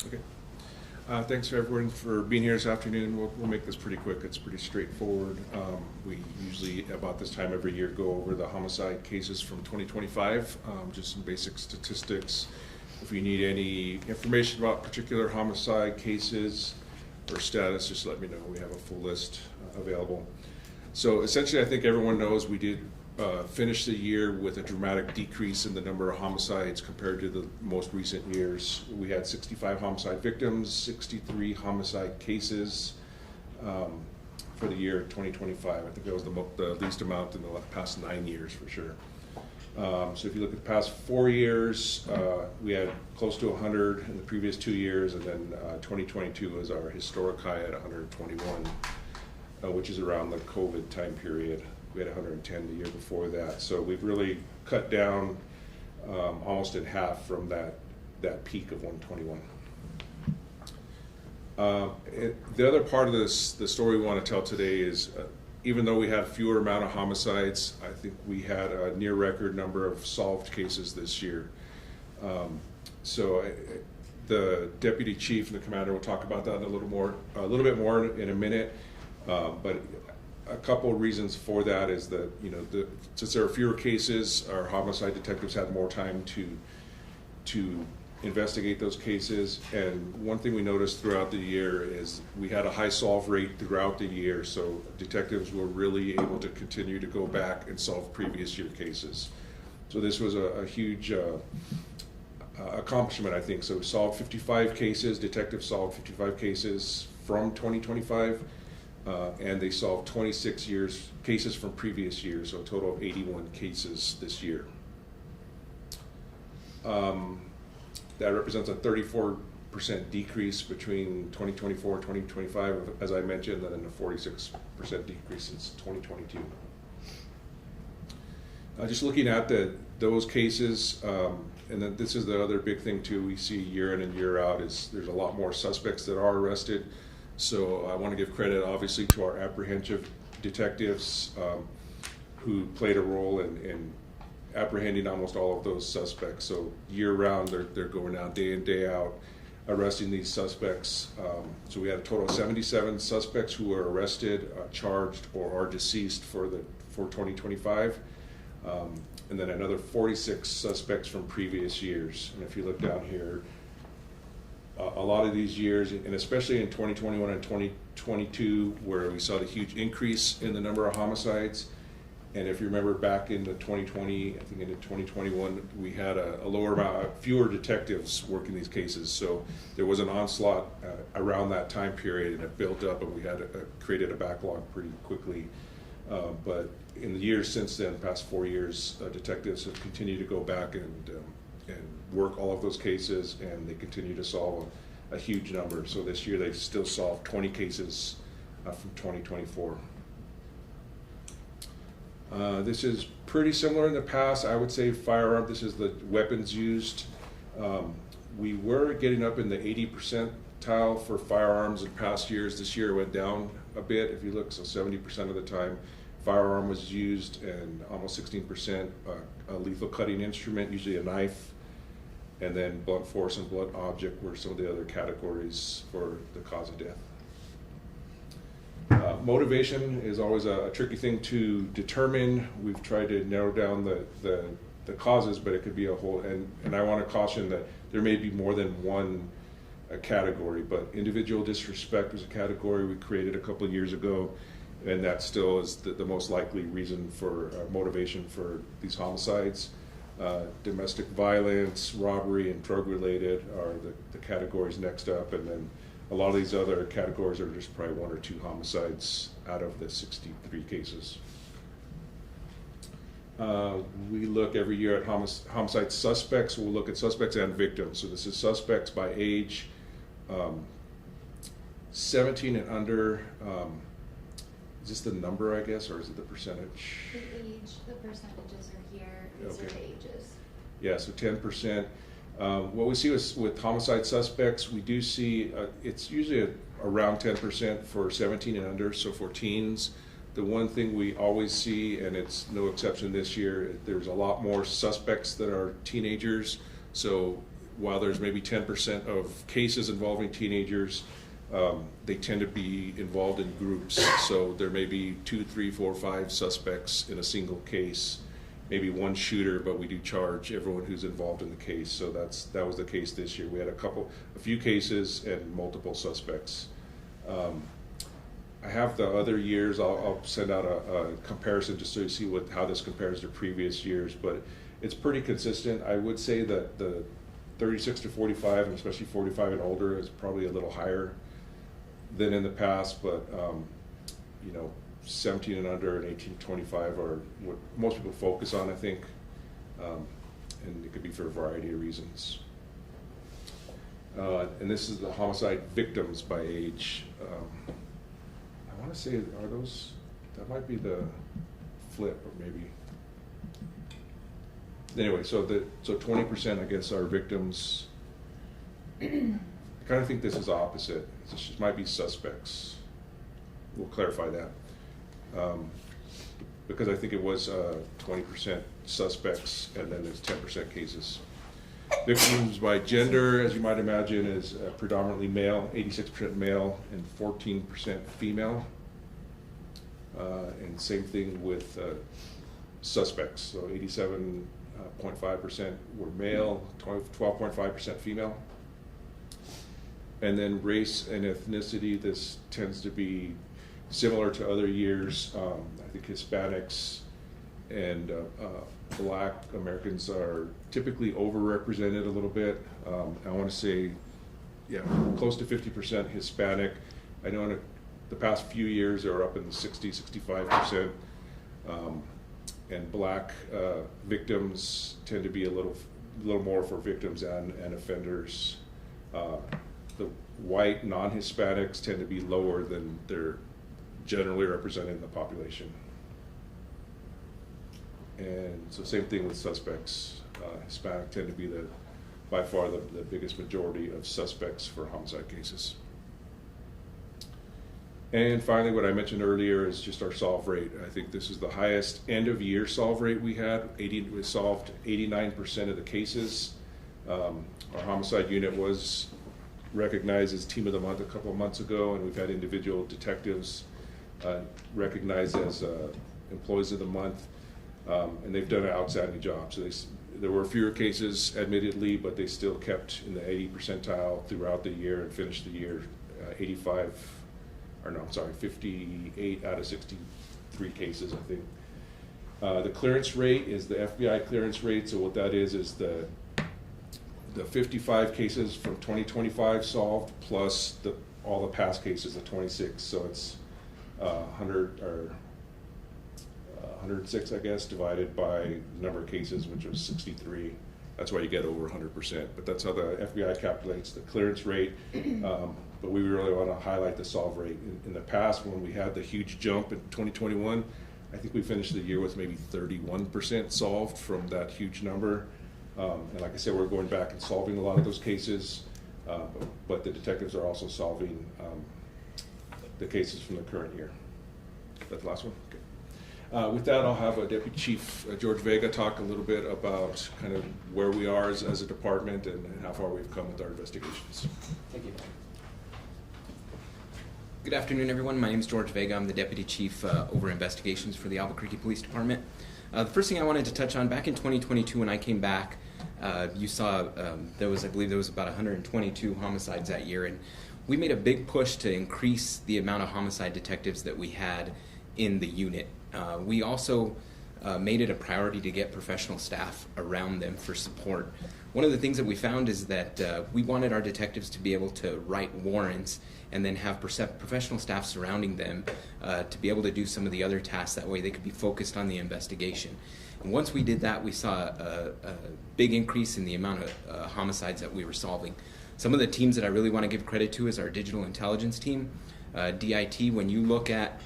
Okay. Thanks for everyone for being here this afternoon. We'll make this pretty quick. It's pretty straightforward. We usually, about this time every year, go over the homicide cases from 2025, just some basic statistics. If you need any information about particular homicide cases or status, just let me know. We have a full list available. So essentially, I think everyone knows we did finish the year with a dramatic decrease in the number of homicides compared to the most recent years. We had 65 homicide victims, 63 homicide cases for the year 2025. I think that was the least amount in the past 9 years for sure. So if you look at the past 4 years, we had close to 100 in the previous 2 years, and then 2022 was our historic high at 121, which is around the COVID time period. We had 110 the year before that. So we've really cut down almost in half from that peak of 121. The other part of the story we want to tell today is even though we had fewer amount of homicides, I think we had a near record number of solved cases this year. The deputy chief and the commander will talk about that a little bit more in a minute. But a couple of reasons for that is that, since there are fewer cases, our homicide detectives had more time to investigate those cases. And one thing we noticed throughout the year is we had a high solve rate throughout the year, so detectives were really able to continue to go back and solve previous year cases. So this was a huge accomplishment, I think. So we solved 55 cases, detectives solved 55 cases from 2025. And they solved 26 cases from previous years, so a total of 81 cases this year. That represents a 34% decrease between 2024 and 2025, as I mentioned, and then a 46% decrease since 2022. Just looking at those cases, and then this is the other big thing too, we see year in and year out, is there's a lot more suspects that are arrested. So I want to give credit, obviously, to our apprehensive detectives who played a role in apprehending almost all of those suspects. So year-round, they're going out day in, day out, arresting these suspects. So we had a total of 77 suspects who were arrested, charged, or are deceased for 2025, and then another 46 suspects from previous years. And if you look down here, a lot of these years, and especially in 2021 and 2022, where we saw the huge increase in the number of homicides. And if you remember back in the 2020, I think into 2021, we had a lower amount, fewer detectives working these cases. So there was an onslaught around that time period, and it built up, and we had created a backlog pretty quickly. But in the years since then, past 4 years, detectives have continued to go back and work all of those cases, and they continue to solve a huge number. So this year they've still solved 20 cases from 2024. This is pretty similar in the past. I would say firearm, this is the weapons used. We were getting up in the 80 percentile for firearms in past years. This year it went down a bit, if you look, so 70% of the time firearm was used, and almost 16% a lethal cutting instrument, usually a knife, and then blunt force and blunt object were some of the other categories for the cause of death. Motivation is always a tricky thing to determine. We've tried to narrow down the causes, but it could be a whole, and I want to caution that there may be more than one category, but individual disrespect was a category we created a couple of years ago, and that still is the most likely reason for motivation for these homicides. Domestic violence, robbery, and drug-related are the categories next up, and then a lot of these other categories are just probably 1 or 2 homicides out of the 63 cases. We look every year at homicide suspects. We'll look at suspects and victims. So this is suspects by age, 17 and under. Is this the number, I guess, or is it the percentage? The age, the percentages are here. These are the ages. Yeah, so 10%. What we see with homicide suspects, we do see it's usually around 10% for 17 and under, so for teens. The one thing we always see, and it's no exception this year, there's a lot more suspects that are teenagers. So while there's maybe 10% of cases involving teenagers, they tend to be involved in groups. So there may be 2, 3, 4, 5 suspects in a single case, maybe one shooter, but we do charge everyone who's involved in the case. So that was the case this year. We had a few cases and multiple suspects. I have the other years. I'll send out a comparison just so you see how this compares to previous years, but it's pretty consistent. I would say that the 36 to 45, and especially 45 and older, is probably a little higher than in the past, but 17 and under and 18 to 25 are what most people focus on, I think, and it could be for a variety of reasons. And this is the homicide victims by age. I want to say, that might be the flip, or maybe. Anyway, so 20%, I guess, are victims. I kind of think this is opposite. It might be suspects. We'll clarify that. Because I think it was 20% suspects, and then there's 10% cases. Victims by gender, as you might imagine, is predominantly male, 86% male and 14% female. And same thing with suspects. So 87.5% were male, 12.5% female. And then race and ethnicity, this tends to be similar to other years. I think Hispanics and Black Americans are typically overrepresented a little bit. I want to say, close to 50% Hispanic. I know in the past few years they're up in the 65%. And Black victims tend to be a little more for victims and offenders. The white non-Hispanics tend to be lower than they're generally represented in the population. And so same thing with suspects. Hispanic tend to be by far the biggest majority of suspects for homicide cases. And finally, what I mentioned earlier is just our solve rate. I think this is the highest end of year solve rate we had. We solved 89% of the cases. Our homicide unit was recognized as Team of the Month a couple of months ago, and we've had individual detectives recognized as Employees of the Month, and they've done an outstanding job. So there were fewer cases, admittedly, but they still kept in the 80 percentile throughout the year and finished the year 58 out of 63 cases, I think. The clearance rate is the FBI clearance rate. So what that is the 55 cases from 2025 solved plus all the past cases, the 26. So it's 106, I guess, divided by the number of cases, which was 63. That's why you get over 100%. But that's how the FBI calculates the clearance rate. But we really want to highlight the solve rate. In the past, when we had the huge jump in 2021, I think we finished the year with maybe 31% solved from that huge number. And like I said, we're going back and solving a lot of those cases, but the detectives are also solving the cases from the current year. Is that the last one? Okay. With that, I'll have Deputy Chief George Vega talk a little bit about kind of where we are as a department and how far we've come with our investigations. Thank you. Good afternoon, everyone. My name is George Vega. I'm the Deputy Chief over Investigations for the Albuquerque Police Department. The first thing I wanted to touch on, back in 2022 when I came back, you saw I believe there was about 122 homicides that year, and we made a big push to increase the amount of homicide detectives that we had in the unit. We also made it a priority to get professional staff around them for support. One of the things that we found is that we wanted our detectives to be able to write warrants and then have professional staff surrounding them to be able to do some of the other tasks. That way they could be focused on the investigation. And once we did that, we saw a big increase in the amount of homicides that we were solving. Some of the teams that I really want to give credit to is our digital intelligence team. DIT, when you look at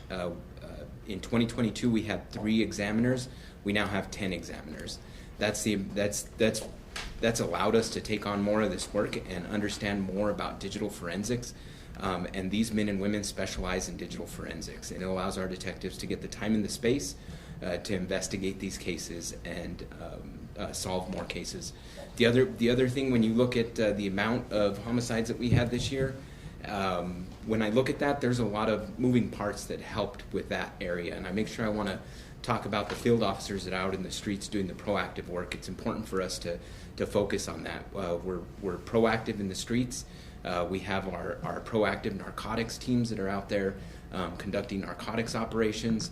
in 2022 we had 3 examiners, we now have 10 examiners. That's allowed us to take on more of this work and understand more about digital forensics. And these men and women specialize in digital forensics, and it allows our detectives to get the time and the space to investigate these cases and solve more cases. The other thing, when you look at the amount of homicides that we had this year, when I look at that, there's a lot of moving parts that helped with that area, and I make sure I want to talk about the field officers that are out in the streets doing the proactive work. It's important for us to focus on that. We're proactive in the streets. We have our proactive narcotics teams that are out there conducting narcotics operations.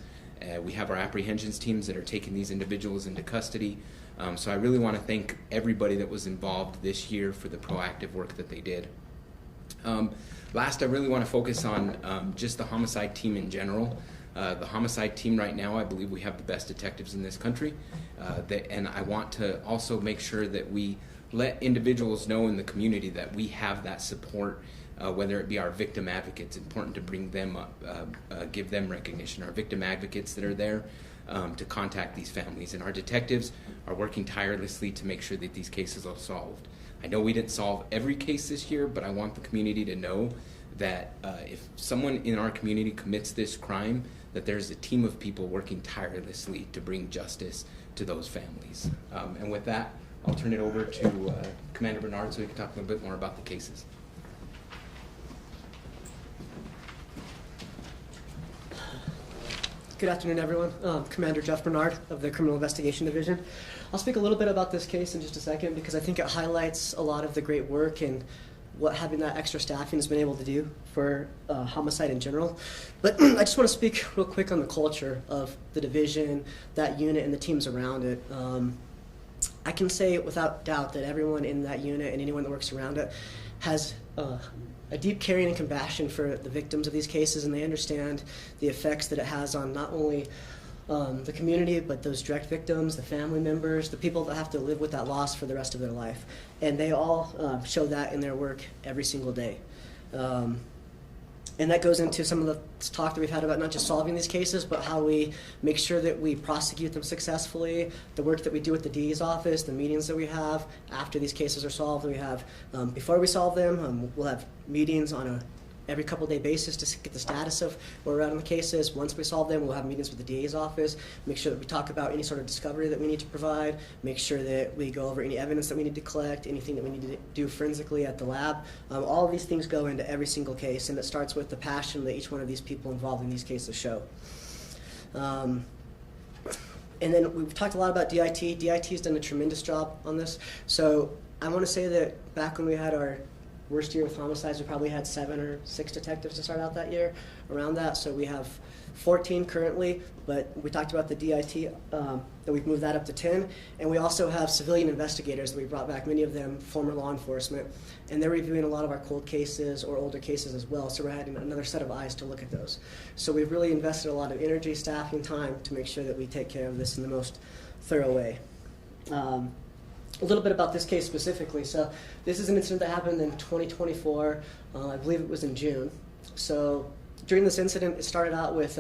We have our apprehensions teams that are taking these individuals into custody. So I really want to thank everybody that was involved this year for the proactive work that they did. Last, I really want to focus on just the homicide team in general. The homicide team right now, I believe we have the best detectives in this country. And I want to also make sure that we let individuals know in the community that we have that support, whether it be our victim advocates. Important to bring them up, give them recognition. Our victim advocates that are there to contact these families. And our detectives are working tirelessly to make sure that these cases are solved. I know we didn't solve every case this year, but I want the community to know that if someone in our community commits this crime, that there's a team of people working tirelessly to bring justice to those families. And with that, I'll turn it over to Commander Bernard so he can talk a little bit more about the cases. Good afternoon, everyone. Commander Jeff Bernard of the Criminal Investigation Division. I'll speak a little bit about this case in just a second because I think it highlights a lot of the great work and what having that extra staffing has been able to do for homicide in general. But I just want to speak real quick on the culture of the division, that unit, and the teams around it. I can say without doubt that everyone in that unit and anyone that works around it has a deep caring and compassion for the victims of these cases, and they understand the effects that it has on not only the community, but those direct victims, the family members, the people that have to live with that loss for the rest of their life. And they all show that in their work every single day. And that goes into some of the talk that we've had about not just solving these cases, but how we make sure that we prosecute them successfully, the work that we do with the DA's office, the meetings that we have after these cases are solved. We have, before we solve them, we'll have meetings on every couple-day basis to get the status of where we're at on the cases. Once we solve them, we'll have meetings with the DA's office, make sure that we talk about any sort of discovery that we need to provide, make sure that we go over any evidence that we need to collect, anything that we need to do forensically at the lab. All of these things go into every single case, and it starts with the passion that each one of these people involved in these cases show. And then we've talked a lot about DIT. DIT has done a tremendous job on this. So I want to say that back when we had our worst year with homicides, we probably had 7 or 6 detectives to start out that year, around that. So we have 14 currently, but we talked about the DIT, that we've moved that up to 10. And we also have civilian investigators that we brought back, many of them former law enforcement, and they're reviewing a lot of our cold cases or older cases as well. So we're adding another set of eyes to look at those. So we've really invested a lot of energy, staffing, time to make sure that we take care of this in the most thorough way. A little bit about this case specifically. So this is an incident that happened in 2024. I believe it was in June. So during this incident, it started out with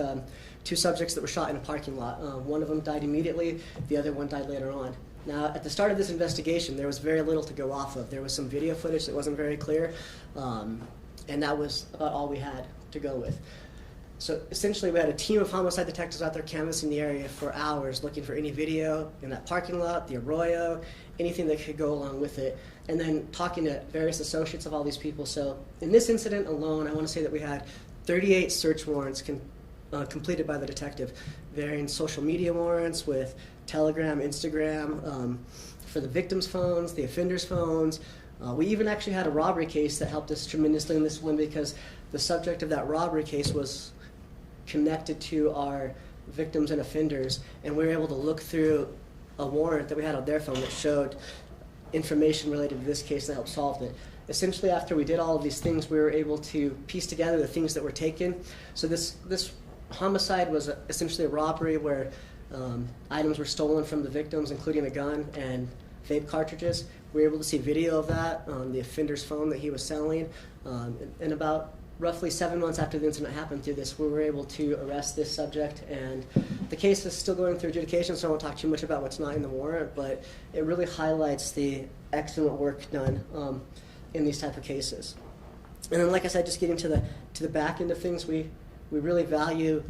2 subjects that were shot in a parking lot. One of them died immediately. The other one died later on. Now, at the start of this investigation, there was very little to go off of. There was some video footage that wasn't very clear, and that was about all we had to go with. So essentially, we had a team of homicide detectives out there canvassing the area for hours, looking for any video in that parking lot, the arroyo, anything that could go along with it, and then talking to various associates of all these people. So in this incident alone, I want to say that we had 38 search warrants completed by the detective, varying social media warrants with Telegram, Instagram, for the victims' phones, the offenders' phones. We even actually had a robbery case that helped us tremendously in this one because the subject of that robbery case was connected to our victims and offenders, and we were able to look through a warrant that we had on their phone that showed information related to this case that helped solve it. Essentially, after we did all of these things, we were able to piece together the things that were taken. So this homicide was essentially a robbery where items were stolen from the victims, including a gun and vape cartridges. We were able to see video of that on the offender's phone that he was selling. And about roughly 7 months after the incident happened through this, we were able to arrest this subject, and the case is still going through adjudication, so I won't talk too much about what's not in the warrant, but it really highlights the excellent work done in these type of cases. And then, like I said, just getting to the back end of things, we really value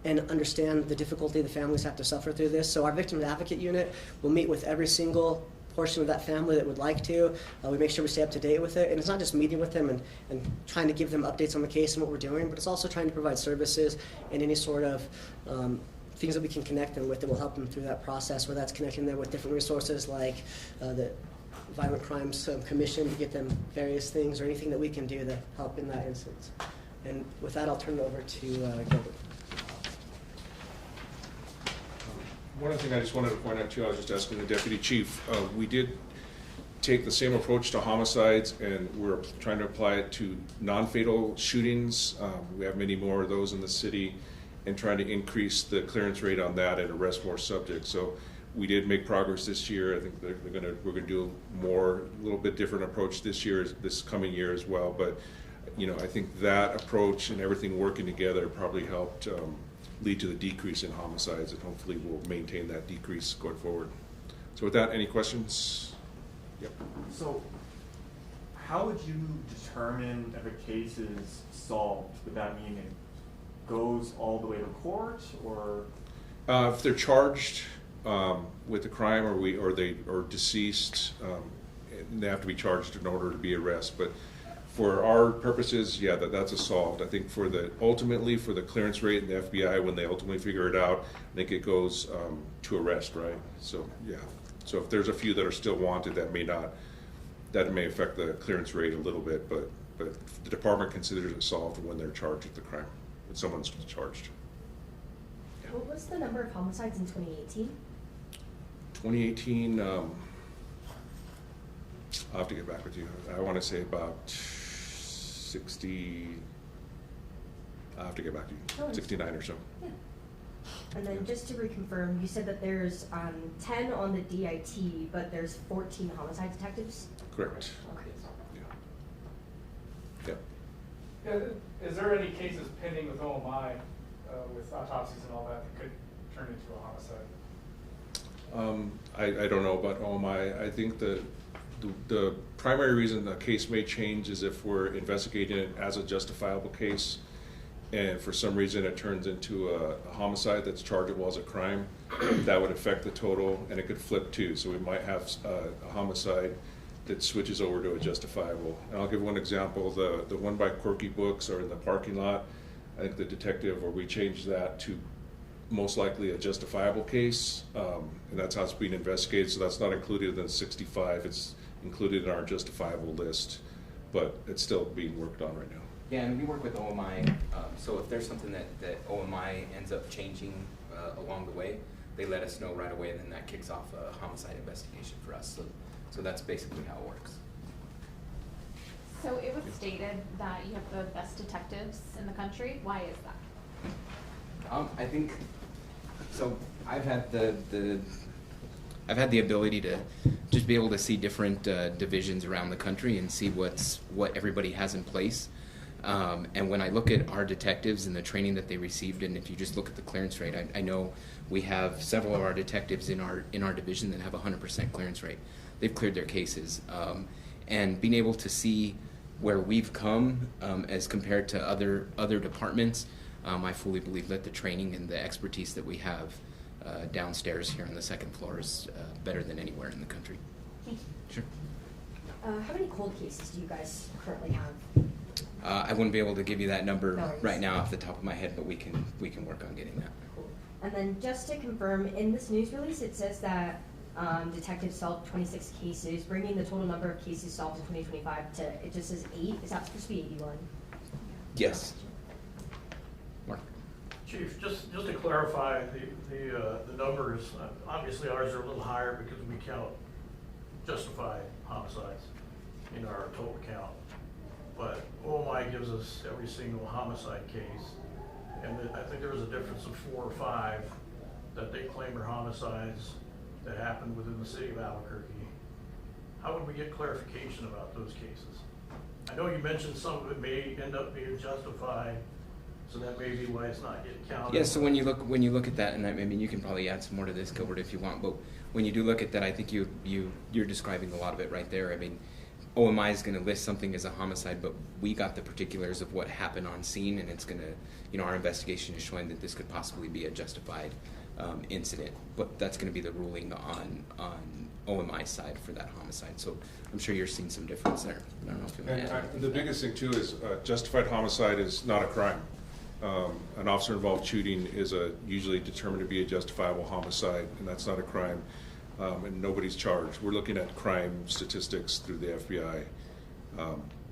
and understand the difficulty the families have to suffer through this. So our victim advocate unit will meet with every single portion of that family that would like to. We make sure we stay up to date with it. And it's not just meeting with them and trying to give them updates on the case and what we're doing, but it's also trying to provide services and any sort of things that we can connect them with that will help them through that process, whether that's connecting them with different resources like the Violent Crimes Commission to get them various things, or anything that we can do to help in that instance. And with that, I'll turn it over to Gilbert. One other thing I just wanted to point out too, I was just asking the deputy chief, we did take the same approach to homicides, and we're trying to apply it to non-fatal shootings. We have many more of those in the city, and trying to increase the clearance rate on that and arrest more subjects. So we did make progress this year. I think we're gonna do a little bit different approach this year, this coming year as well. But I think that approach and everything working together probably helped lead to the decrease in homicides, and hopefully we'll maintain that decrease going forward. So with that, any questions? Yep. So how would you determine if a case is solved? Would that mean it goes all the way to court, or? If they're charged with a crime, or they are deceased, they have to be charged in order to be arrested. But for our purposes, yeah, that's a solved. I think ultimately for the clearance rate and the FBI, when they ultimately figure it out, I think it goes to arrest, right? So yeah. So if there's a few that are still wanted, that may affect the clearance rate a little bit, but the department considers it solved when they're charged with the crime, when someone's charged. Yeah. What was the number of homicides in 2018? 2018, I'll have to get back with you. I want to say about 60, I'll have to get back to you, 69 or so. Yeah. And then just to reconfirm, you said that there's 10 on the DIT, but there's 14 homicide detectives? Correct. Okay. Yeah. Is there any cases pending with OMI, with autopsies and all that could turn into a homicide? I don't know about OMI. I think the primary reason the case may change is if we're investigating it as a justifiable case, and for some reason it turns into a homicide that's chargeable as a crime. That would affect the total, and it could flip too. So we might have a homicide that switches over to a justifiable. And I'll give one example. The one by Quirky Books, or in the parking lot, I think the detective, or we changed that to most likely a justifiable case, and that's how it's being investigated. So that's not included in the 65. It's included in our justifiable list, but it's still being worked on right now. Yeah, and we work with OMI, so if there's something that OMI ends up changing along the way, they let us know right away, and then that kicks off a homicide investigation for us. So that's basically how it works. So it was stated that you have the best detectives in the country. Why is that? I think so. I've had the ability to just be able to see different divisions around the country and see what everybody has in place. And when I look at our detectives and the training that they received, and if you just look at the clearance rate, I know we have several of our detectives in our division that have 100% clearance rate. They've cleared their cases, and being able to see where we've come as compared to other departments, I fully believe that the training and the expertise that we have downstairs here on the second floor is better than anywhere in the country. Thank you. Sure. How many cold cases do you guys currently have? I wouldn't be able to give you that number No worries. right now off the top of my head, but we can work on getting that. Cool. And then just to confirm, in this news release, it says that detectives solved 26 cases, bringing the total number of cases solved in 2025 to, it just says 8. Is that supposed to be 81? Yes. Mark. Chief, just to clarify the numbers, obviously ours are a little higher because we count justified homicides in our total count. But OMI gives us every single homicide case, and I think there was a difference of 4 or 5 that they claim are homicides that happened within the city of Albuquerque. How would we get clarification about those cases? I know you mentioned some of it may end up being justified, so that may be why it's not getting counted. Yeah, so when you look at that, and I mean you can probably add some more to this, Gilbert, if you want, but when you do look at that, I think you're describing a lot of it right there. I mean, OMI is going to list something as a homicide, but we got the particulars of what happened on scene, and it's going to, you know, our investigation is showing that this could possibly be a justified incident. But that's going to be the ruling on OMI's side for that homicide. So I'm sure you're seeing some difference there. I don't know if you want to add anything The to that. biggest thing too is justified homicide is not a crime. An officer-involved shooting is usually determined to be a justifiable homicide, and that's not a crime, and nobody's charged. We're looking at crime statistics through the FBI,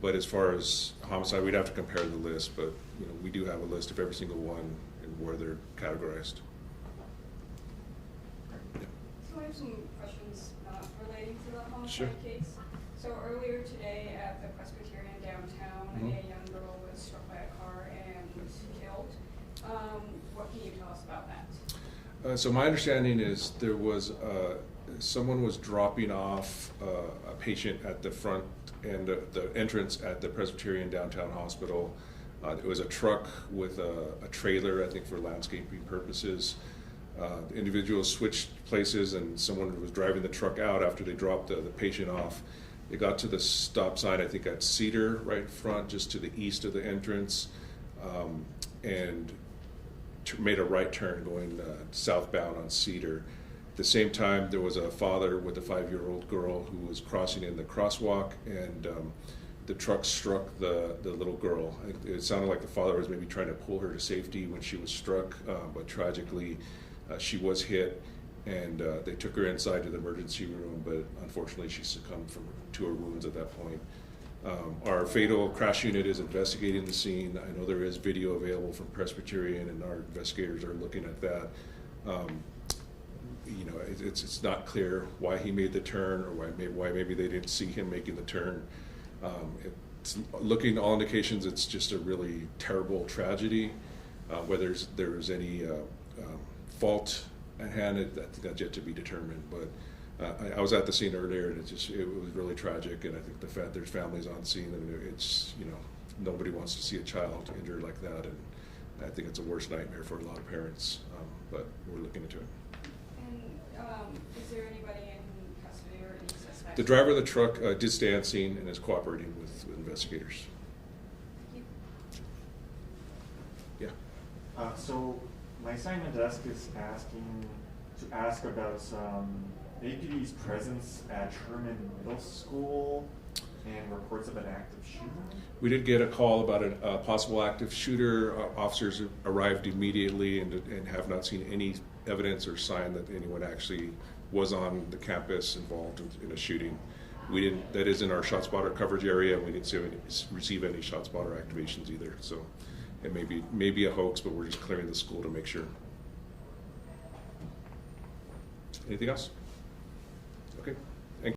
but as far as homicide, we'd have to compare the list. But you know, we do have a list of every single one and where they're categorized. So I have some questions relating to the homicide Sure. case. So earlier today at the Presbyterian downtown, Mhm. a young girl was struck by a car and killed. What can you tell us about that? So my understanding is there was someone was dropping off a patient at the front end of the entrance at the Presbyterian downtown hospital. It was a truck with a trailer, I think, for landscaping purposes. The individual switched places, and someone was driving the truck out after they dropped the patient off. They got to the stop sign, I think at Cedar, right in front, just to the east of the entrance, and made a right turn going southbound on Cedar. At the same time, there was a father with a 5-year-old girl who was crossing in the crosswalk, and the truck struck the little girl. It sounded like the father was maybe trying to pull her to safety when she was struck, but tragically she was hit, and they took her inside to the emergency room, but unfortunately she succumbed to her wounds at that point. Our fatal crash unit is investigating the scene. I know there is video available from Presbyterian, and our investigators are looking at that. You know, it's not clear why he made the turn, or why maybe they didn't see him making the turn. It's looking, all indications, it's just a really terrible tragedy. Whether there's any fault at hand, I think that's yet to be determined. But I was at the scene earlier, and it was really tragic. And I think there's families on scene, and it's, you know, nobody wants to see a child injured like that. And I think it's a worst nightmare for a lot of parents. But we're looking into it. And is there anybody in custody or any suspects? The driver of the truck did stay on scene and is cooperating with investigators. Thank you. Yeah. So my assignment desk is ask about APD's presence at Sherman Middle School and reports of an active shooter. We did get a call about a possible active shooter. Officers arrived immediately and have not seen any evidence or sign that anyone actually was on the campus involved in a shooting. That is in our ShotSpotter coverage area, and we didn't receive any ShotSpotter activations either. So it may be a hoax, but we're just clearing the school to make sure. Anything else? Okay.